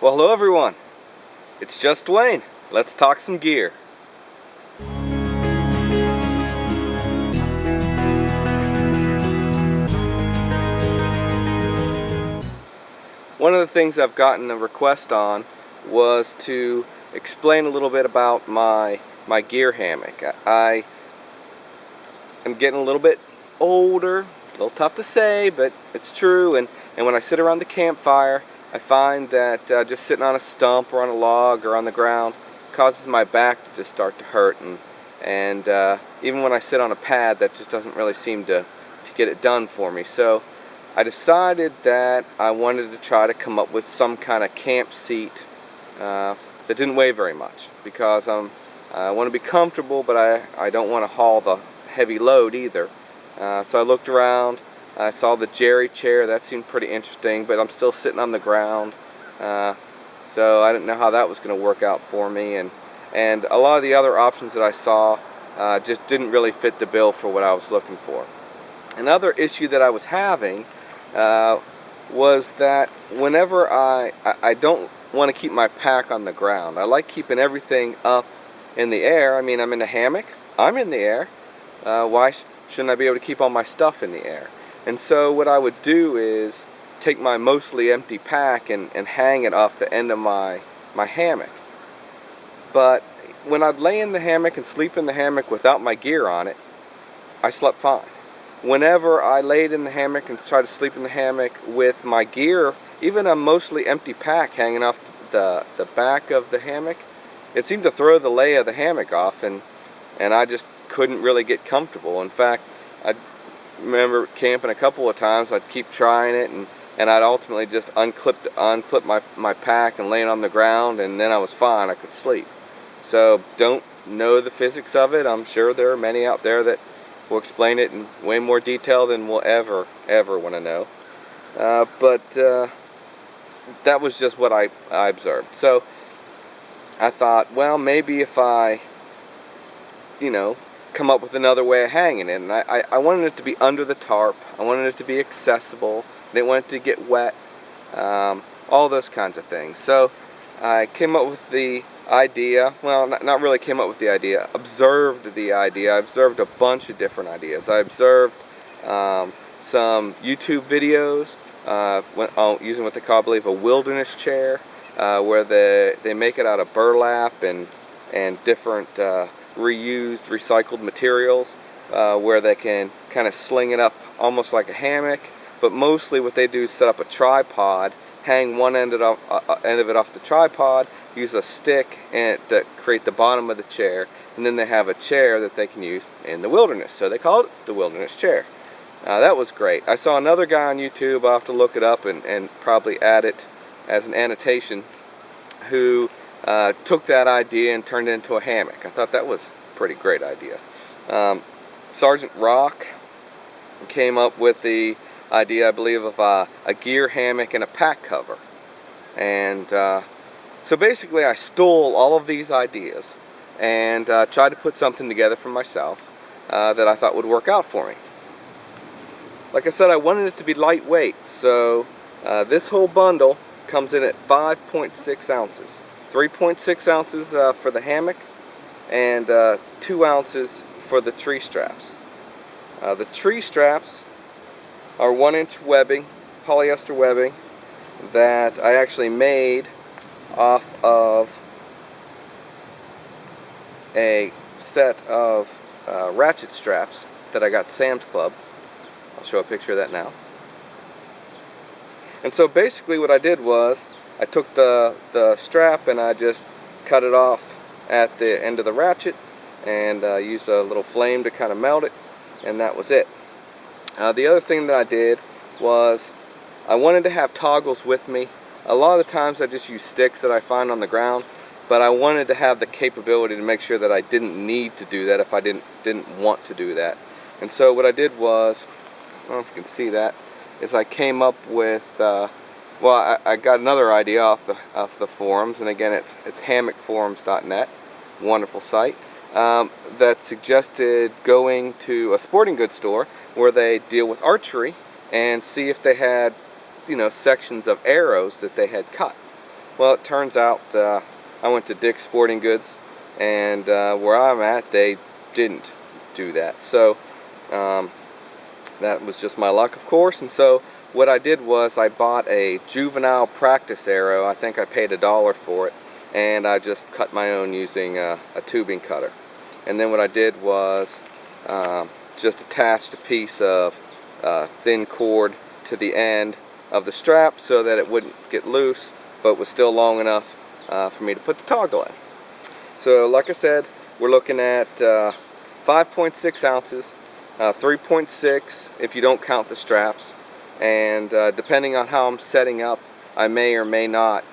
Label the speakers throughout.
Speaker 1: Well, hello everyone. It's just Dwayne. Let's talk some gear. One of the things I've gotten a request on was to explain a little bit about my gear hammock. I am getting a little bit older, a little tough to say, but it's true, and when I sit around the campfire, I find that just sitting on a stump or on a log or on the ground causes my back to just start to hurt, and even when I sit on a pad, that just doesn't really seem to get it done for me. So I decided that I wanted to try to come up with some kind of camp seat that didn't weigh very much, because I want to be comfortable, but I don't want to haul the heavy load either. So I looked around. I saw the Jerry chair. That seemed pretty interesting, but I'm still sitting on the ground, so I didn't know how that was going to work out for me, and a lot of the other options that I saw just didn't really fit the bill for what I was looking for. Another issue that I was having was that whenever I don't want to keep my pack on the ground. I like keeping everything up in the air. I mean, I'm in a hammock, I'm in the air. Why shouldn't I be able to keep all my stuff in the air? And so what I would do is take my mostly empty pack and hang it off the end of my hammock. But when I'd lay in the hammock and sleep in the hammock without my gear on it, I slept fine. Whenever I laid in the hammock and tried to sleep in the hammock with my gear, even a mostly empty pack hanging off the back of the hammock, it seemed to throw the lay of the hammock off, and I just couldn't really get comfortable. In fact, I remember camping a couple of times. I'd keep trying it, and I'd ultimately just unclip my pack and lay it on the ground, and then I was fine. I could sleep. So don't know the physics of it. I'm sure there are many out there that will explain it in way more detail than we'll ever want to know. But that was just what I observed. So I thought, well, maybe if I, come up with another way of hanging it. And I wanted it to be under the tarp. I wanted it to be accessible. I didn't want it to get wet. All those kinds of things. So I came up with the idea. Well, not really came up with the idea. Observed the idea. I observed a bunch of different ideas. I observed some YouTube videos using what they call, I believe, a wilderness chair, where they make it out of burlap and different reused, recycled materials, where they can kind of sling it up almost like a hammock, but mostly what they do is set up a tripod, hang one end of it off the tripod, use a stick to create the bottom of the chair, and then they have a chair that they can use in the wilderness, so they call it the wilderness chair. That was great. I saw another guy on YouTube, I'll have to look it up and probably add it as an annotation, who took that idea and turned it into a hammock. I thought that was a pretty great idea. Sergeant Rock came up with the idea, I believe, of a gear hammock and a pack cover. And so basically I stole all of these ideas and tried to put something together for myself that I thought would work out for me. Like I said, I wanted it to be lightweight, so this whole bundle comes in at 5.6 ounces. 3.6 ounces for the hammock, and 2 ounces for the tree straps. The tree straps are 1-inch webbing, polyester webbing, that I actually made off of a set of ratchet straps that I got at Sam's Club. I'll show a picture of that now. And so basically what I did was I took the strap and I just cut it off at the end of the ratchet, and used a little flame to kind of melt it, and that was it. The other thing that I did was I wanted to have toggles with me. A lot of the times I just use sticks that I find on the ground, but I wanted to have the capability to make sure that I didn't need to do that if I didn't want to do that. And so what I did was, I don't know if you can see that, is I came up with, well, I got another idea off the forums, and again it's hammockforums.net, wonderful site, that suggested going to a sporting goods store where they deal with archery and see if they had, sections of arrows that they had cut. Well, it turns out I went to Dick's Sporting Goods, and where I'm at, they didn't do that. So that was just my luck, of course. And so what I did was I bought a juvenile practice arrow. I think I paid $1 for it, and I just cut my own using a tubing cutter. And then what I did was just attached a piece of thin cord to the end of the strap so that it wouldn't get loose, but was still long enough for me to put the toggle in. So like I said, we're looking at 5.6 ounces, 3.6 if you don't count the straps, and depending on how I'm setting up, I may or may not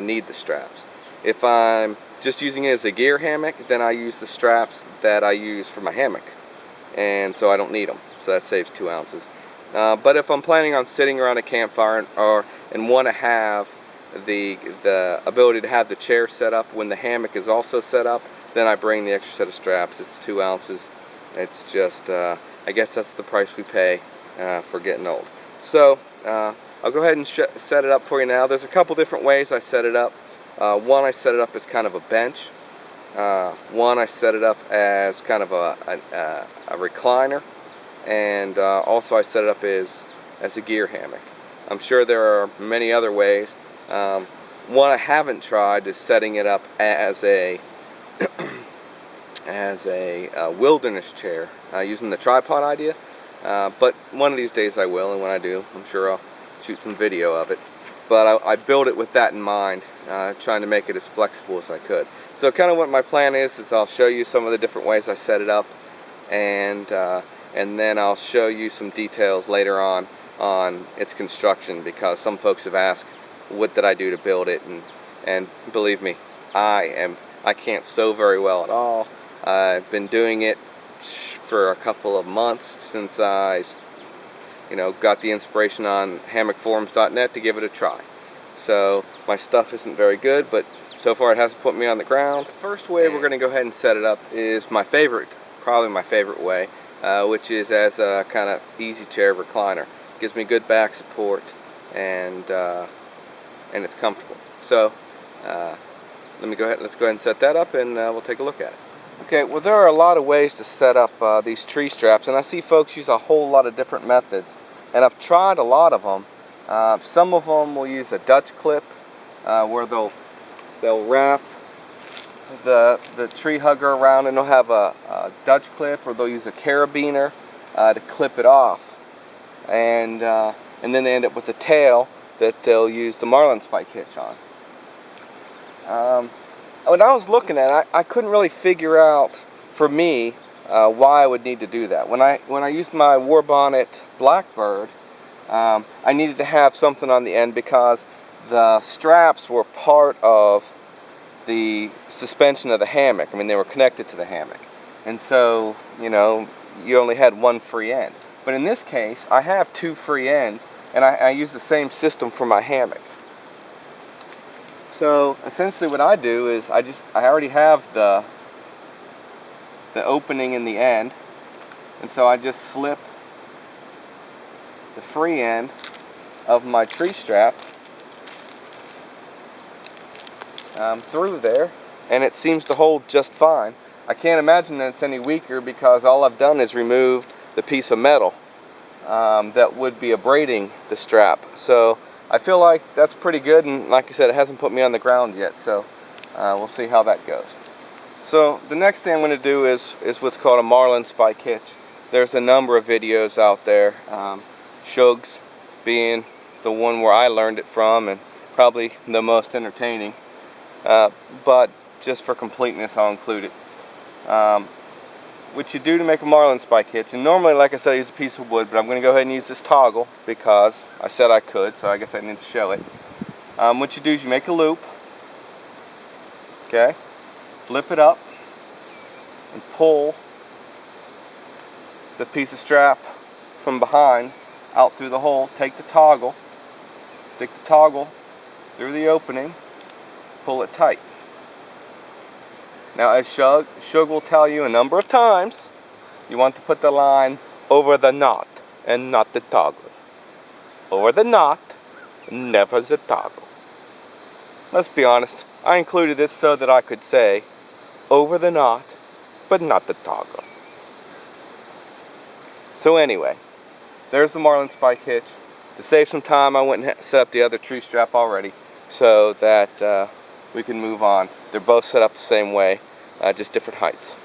Speaker 1: need the straps. If I'm just using it as a gear hammock, then I use the straps that I use for my hammock, and so I don't need them, so that saves 2 ounces. But if I'm planning on sitting around a campfire and want to have the ability to have the chair set up when the hammock is also set up, then I bring the extra set of straps. It's 2 ounces. It's just, I guess that's the price we pay for getting old. So I'll go ahead and set it up for you now. There's a couple different ways I set it up. One, I set it up as kind of a bench. One, I set it up as kind of a recliner. And also I set it up as a gear hammock. I'm sure there are many other ways. One I haven't tried is setting it up as a wilderness chair using the tripod idea, but one of these days I will, and when I do, I'm sure I'll shoot some video of it. But I built it with that in mind, trying to make it as flexible as I could. So kind of what my plan is I'll show you some of the different ways I set it up, and then I'll show you some details later on its construction, because some folks have asked what did I do to build it, and believe me, I can't sew very well at all. I've been doing it for a couple of months since I got the inspiration on hammockforums.net to give it a try. So my stuff isn't very good, but so far it hasn't put me on the ground. The first way we're going to go ahead and set it up is my favorite, probably my favorite way, which is as a kind of easy chair recliner. Gives me good back support, and it's comfortable. So let's go ahead and set that up, and we'll take a look at it. Okay, well, there are a lot of ways to set up these tree straps, and I see folks use a whole lot of different methods, and I've tried a lot of them. Some of them will use a Dutch clip, where they'll wrap the tree hugger around, and they'll have a Dutch clip, or they'll use a carabiner to clip it off, and then they end up with a tail that they'll use the marlin spike hitch on. When I was looking at it, I couldn't really figure out, for me, why I would need to do that. When I used my War Bonnet Blackbird, I needed to have something on the end because the straps were part of the suspension of the hammock. I mean, they were connected to the hammock, and so you only had one free end. But in this case, I have 2 free ends, and I use the same system for my hammock. So essentially what I do is I already have the opening in the end, and so I just slip the free end of my tree strap through there, and it seems to hold just fine. I can't imagine that it's any weaker, because all I've done is removed the piece of metal that would be abrading the strap. So I feel like that's pretty good, and like I said, it hasn't put me on the ground yet, so we'll see how that goes. So the next thing I'm going to do is what's called a marlin spike hitch. There's a number of videos out there, Shug's being the one where I learned it from, and probably the most entertaining, but just for completeness I'll include it. What you do to make a marlin spike hitch, and normally, like I said, I use a piece of wood, but I'm going to go ahead and use this toggle because I said I could, so I guess I need to show it. What you do is you make a loop, okay, flip it up, and pull the piece of strap from behind out through the hole. Take the toggle, stick the toggle through the opening, pull it tight. Now, as Shug will tell you a number of times, you want to put the line over the knot and not the toggle. Over the knot, never the toggle. let's be honest, I included this so that I could say, over the knot, but not the toggle. So anyway, there's the marlin spike hitch. To save some time, I went and set up the other tree strap already so that we can move on. They're both set up the same way, just different heights.